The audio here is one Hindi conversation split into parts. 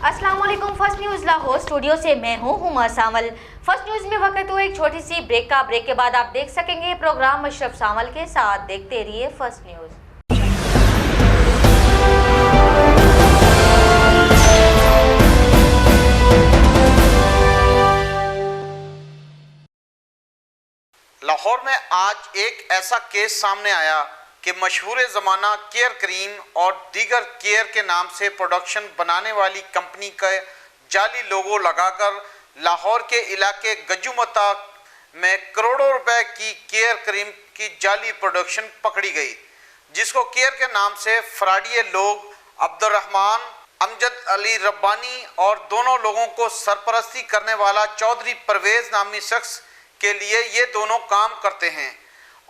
अस्सलाम वालेकुम। फर्स्ट न्यूज़ लाहौर स्टूडियो से मैं हूं हुमा सावल। फर्स्ट न्यूज़ में वक्त हुआ एक छोटी सी ब्रेक के बाद आप देख सकेंगे प्रोग्राम अशरफ सावल के साथ। देखते रहिए फर्स्ट न्यूज़। लाहौर में आज एक ऐसा केस सामने आया कि मशहूर ज़माना केयर क्रीम और दीगर केयर के नाम से प्रोडक्शन बनाने वाली कंपनी का जाली लोगो लगाकर लाहौर के इलाके गजुमता में करोड़ों रुपए की केयर क्रीम की जाली प्रोडक्शन पकड़ी गई, जिसको केयर के नाम से फराडिये लोग अब्दुर्रहमान अमजद अली रब्बानी और दोनों लोगों को सरपरस्ती करने वाला चौधरी परवेज नामी शख्स के लिए ये दोनों काम करते हैं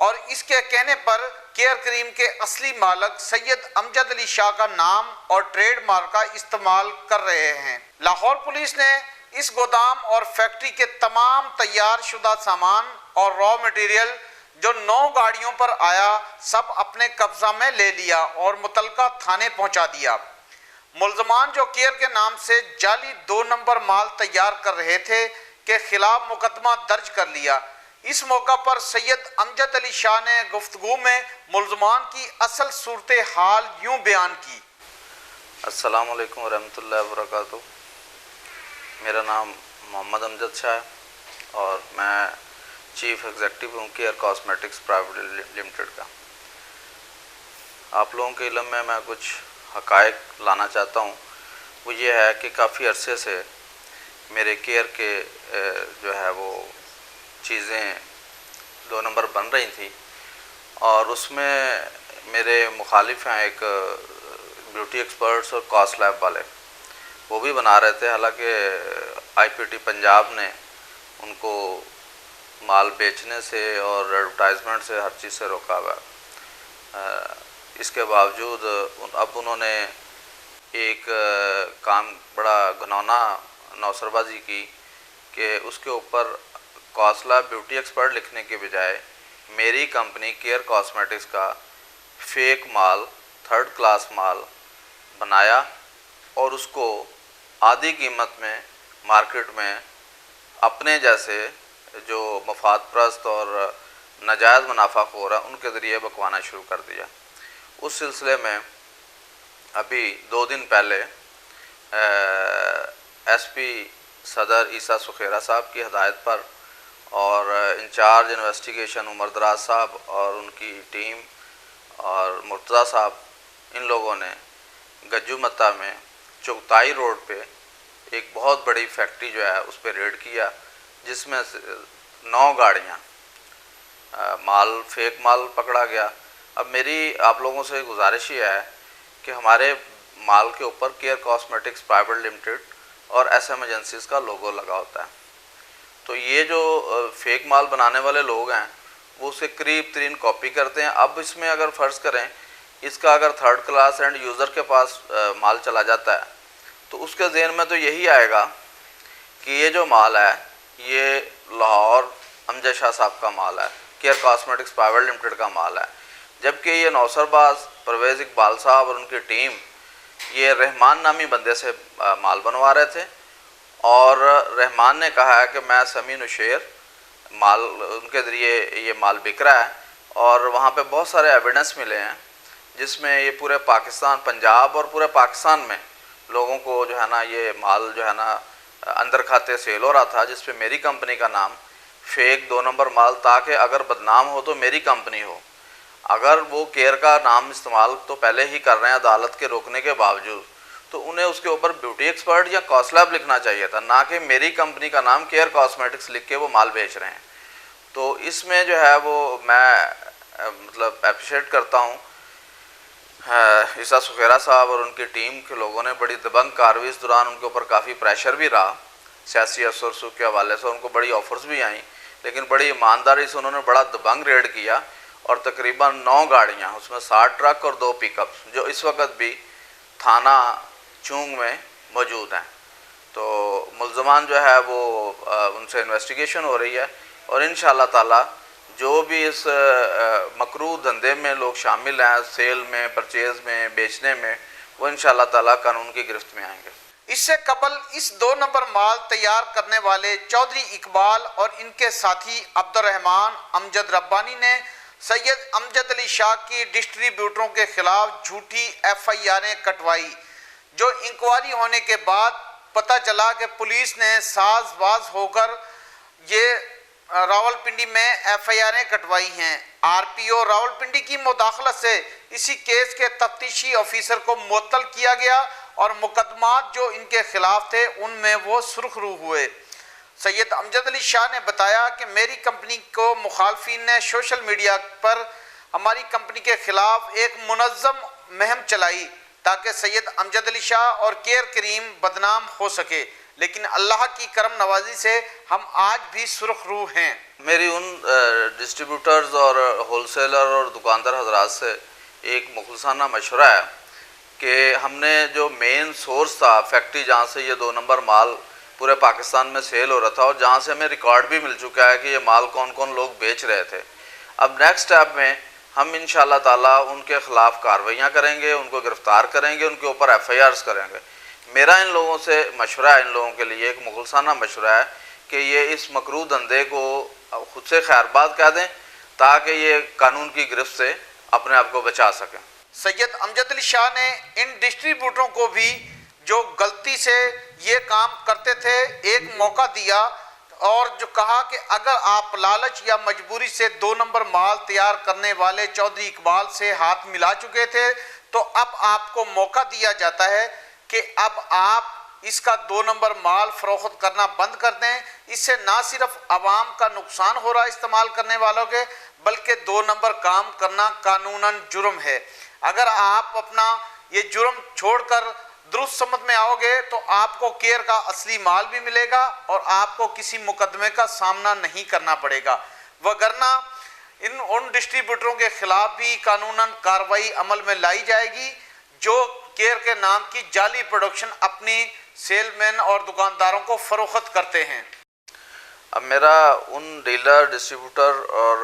और इसके कहने पर केयर क्रीम के असली मालिक सैयद अमजद अली शाह का नाम और ट्रेडमार्क का इस्तेमाल कर रहे हैं। लाहौर पुलिस ने इस गोदाम और फैक्ट्री के तमाम तैयार शुदा सामान और रॉ मटेरियल जो 9 गाड़ियों पर आया सब अपने कब्जा में ले लिया और मुतलका थाने पहुंचा दिया। मुल्जमान जो केयर के नाम से जाली 2 नंबर माल तैयार कर रहे थे के खिलाफ मुकदमा दर्ज कर लिया। इस मौका पर सैयद अमजद अली शाह ने गुफ्तगू में मुल्जमान की असल सूरत हाल यूँ बयान की। अस्सलाम वालेकुम रहमतुल्लाहि व बरकातुहू। मेरा नाम मोहम्मद अमजद शाह है और मैं चीफ एग्जीक्यूटिव हूँ केयर कॉस्मेटिक्स प्राइवेट लिमिटेड का। आप लोगों के इल्म में मैं कुछ हकायक लाना चाहता हूँ। वो ये है कि काफ़ी अरसे से मेरे केयर के जो है वो चीज़ें 2 नंबर बन रही थी और उसमें मेरे मुखालिफ हैं एक ब्यूटी एक्सपर्ट्स और कॉस्ट लैब वाले, वो भी बना रहे थे। हालांकि आईपीटी पंजाब ने उनको माल बेचने से और एडवर्टाइजमेंट से हर चीज़ से रोका हुआ। इसके बावजूद अब उन्होंने एक काम बड़ा घनौना नौसरबाजी की कि उसके ऊपर कॉस्ला ब्यूटी एक्सपर्ट लिखने के बजाय मेरी कंपनी केयर कॉस्मेटिक्स का फेक माल, 3rd क्लास माल बनाया और उसको आधी कीमत में मार्केट में अपने जैसे जो मफाद प्रस्त और नाजायज़ मुनाफाखोर है उनके ज़रिए बकवाना शुरू कर दिया। उस सिलसिले में अभी 2 दिन पहले एसपी सदर ईसा सुखेरा साहब की हिदायत पर और इंचार्ज इन्वेस्टिगेशन उमर दराज साहब और उनकी टीम और मुर्तज़ा साहब, इन लोगों ने गजुमता में चुगताई रोड पे एक बहुत बड़ी फैक्ट्री जो है उस पर रेड किया, जिसमें 9 गाड़ियाँ माल फेक माल पकड़ा गया। अब मेरी आप लोगों से गुजारिश ये है कि हमारे माल के ऊपर केयर कॉस्मेटिक्स प्राइवेट लिमिटेड और SM एजेंसीज़ का लोगो लगा होता है। तो ये जो फेक माल बनाने वाले लोग हैं वो उसे करीब तरीन कॉपी करते हैं। अब इसमें अगर फ़र्ज़ करें इसका अगर 3rd क्लास एंड यूज़र के पास माल चला जाता है तो उसके ज़हन में तो यही आएगा कि ये जो माल है ये लाहौर अमजद शाह साहब का माल है, केयर कॉस्मेटिक्स प्राइवेट लिमिटेड का माल है। जबकि ये नौसरबाज परवेज़ इकबाल साहब और उनकी टीम ये रहमान नामी बंदे से माल बनवा रहे थे और रहमान ने कहा है कि मैं समी नुशेर माल उनके ज़रिए ये माल बिक रहा है और वहाँ पे बहुत सारे एविडेंस मिले हैं जिसमें ये पूरे पाकिस्तान, पंजाब और पूरे पाकिस्तान में लोगों को जो है ना ये माल जो है ना अंदर खाते सेल हो रहा था, जिस पे मेरी कंपनी का नाम फेक 2 नंबर माल, ताकि अगर बदनाम हो तो मेरी कंपनी हो। अगर वो केयर का नाम इस्तेमाल तो पहले ही कर रहे हैं अदालत के रोकने के बावजूद, तो उन्हें उसके ऊपर ब्यूटी एक्सपर्ट या कॉस्लैब लिखना चाहिए था, ना कि मेरी कंपनी का नाम केयर कॉस्मेटिक्स लिख के वो माल बेच रहे हैं। तो इसमें जो है वो मैं मतलब अप्रिशिएट करता हूँ ईसा सुखेरा साहब और उनकी टीम के लोगों ने बड़ी दबंग कार्रवाई इस दौरान, उनके ऊपर काफ़ी प्रेशर भी रहा सियासी अफसर के हवाले से, उनको बड़ी ऑफर्स भी आई, लेकिन बड़ी ईमानदारी से उन्होंने बड़ा दबंग रेड किया और तकरीबन 9 गाड़ियाँ, उसमें 60 ट्रक और 2 पिकअप्स जो इस वक्त भी थाना चूंग में मौजूद हैं। तो मुल्ज़मान जो है वो उनसे इन्वेस्टिगेशन हो रही है और इंशाअल्लाह ताला जो भी इस मकरूह धंधे में लोग शामिल हैं, सेल में, परचेज़ में, बेचने में, वो इंशाअल्लाह ताला कानून की गिरफ्त में आएंगे। इससे कबल इस 2 नंबर माल तैयार करने वाले चौधरी इकबाल और इनके साथी अब्दुर्रहमान अमजद रब्बानी ने सैयद अमजद अली शाह की डिस्ट्रीब्यूटरों के खिलाफ झूठी FIRें कटवाई, जो इंक्वायरी होने के बाद पता चला कि पुलिस ने साजबाज होकर ये रावलपिंडी में FIRें कटवाई हैं। RPO रावलपिंडी की मुदाखलत से इसी केस के तफ्तीशी ऑफिसर को मुअत्तल किया गया और मुकदमात जो इनके खिलाफ थे उनमें वो सुर्खरू हुए। सैयद अमजद अली शाह ने बताया कि मेरी कंपनी को मुखालफिन ने सोशल मीडिया पर हमारी कंपनी के खिलाफ एक मुनज़्ज़म मुहिम चलाई ताकि सैयद अमजद अली शाह और केयर करीम बदनाम हो सके, लेकिन अल्लाह की करम नवाजी से हम आज भी सुरखरू हैं। मेरी उन डिस्ट्रीब्यूटर्स और होलसेलर और दुकानदार हजरात से एक मुखलसाना मशवरा है कि हमने जो मेन सोर्स था फैक्ट्री जहाँ से ये 2 नंबर माल पूरे पाकिस्तान में सेल हो रहा था और जहाँ से हमें रिकॉर्ड भी मिल चुका है कि ये माल कौन कौन लोग बेच रहे थे, अब नेक्स्ट स्टेप में हम इंशाल्लाह ताला उनके ख़िलाफ़ कार्रवाइयाँ करेंगे, उनको गिरफ़्तार करेंगे, उनके ऊपर FIRs करेंगे। मेरा इन लोगों से मशवरा है, इन लोगों के लिए एक मुखलसाना मशवरा है कि ये इस मकरू धंधे को खुद से खैरबाद कह दें ताकि ये कानून की गिरफ्त से अपने आप को बचा सकें। सैयद अमजद अली शाह ने इन डिस्ट्रीब्यूटरों को भी जो गलती से ये काम करते थे एक मौका दिया और जो कहा कि अगर आप लालच या मजबूरी से 2 नंबर माल तैयार करने वाले चौधरी इकबाल से हाथ मिला चुके थे तो अब आपको मौका दिया जाता है कि अब आप इसका 2 नंबर माल फरोख्त करना बंद कर दें। इससे ना सिर्फ आवाम का नुकसान हो रहा है इस्तेमाल करने वालों के, बल्कि 2 नंबर काम करना कानूनन जुर्म है। अगर आप अपना ये जुर्म छोड़कर दुरुस्त समझ में आओगे तो आपको केयर का असली माल भी मिलेगा और आपको किसी मुकदमे का सामना नहीं करना पड़ेगा, वगरना उन डिस्ट्रीब्यूटरों के खिलाफ भी कानूनन कार्रवाई अमल में लाई जाएगी जो केयर के नाम की जाली प्रोडक्शन अपनी सेलमैन और दुकानदारों को फरोख्त करते हैं। अब मेरा उन डीलर डिस्ट्रीब्यूटर और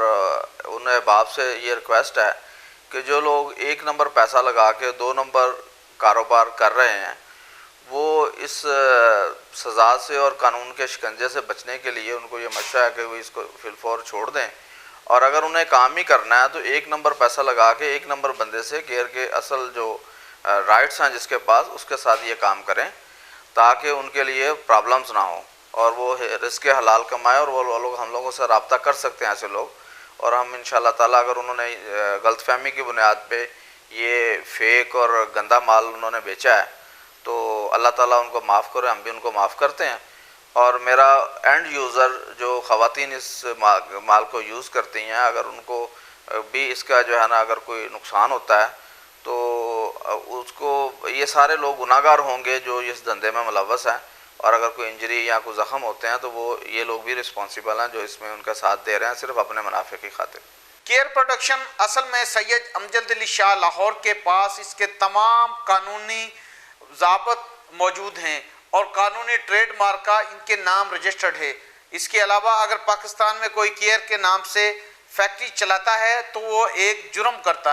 उन अहबाब से ये रिक्वेस्ट है कि जो लोग 1 नंबर पैसा लगा के 2 नंबर कारोबार कर रहे हैं वो इस सज़ा से और कानून के शिकंजे से बचने के लिए उनको ये मशवरा है कि वो इसको फिलफौर छोड़ दें और अगर उन्हें काम ही करना है तो 1 नंबर पैसा लगा के 1 नंबर बंदे से केयर के असल जो राइट्स हैं जिसके पास उसके साथ ये काम करें ताकि उनके लिए प्रॉब्लम्स ना हो और वो रिस्क हलाल कमाए और वो लोग हम लोगों से रब्ता कर सकते हैं ऐसे लोग। और हम इंशाल्लाह ताला अगर उन्होंने गलतफहमी की बुनियाद पे ये फेक और गंदा माल उन्होंने बेचा है तो अल्लाह ताला उनको माफ़ करे, हम भी उनको माफ़ करते हैं। और मेरा एंड यूज़र जो ख़वातीन इस माल को यूज़ करती हैं अगर उनको भी इसका जो है ना अगर कोई नुकसान होता है तो उसको ये सारे लोग गुनाहगार होंगे जो इस धंधे में मुलव्वस हैं और अगर कोई इंजरी या कोई ज़ख़म होते हैं तो वो ये लोग भी रिस्पॉन्सिबल हैं जो इसमें उनका साथ दे रहे हैं सिर्फ अपने मुनाफे की खातिर। केयर प्रोडक्शन असल में सैयद अमजद अली शाह लाहौर के पास इसके तमाम कानूनी ज़ाब्त मौजूद हैं और कानूनी ट्रेडमार्क का इनके नाम रजिस्टर्ड है। इसके अलावा अगर पाकिस्तान में कोई केयर के नाम से फैक्ट्री चलाता है तो वो एक जुर्म करता है।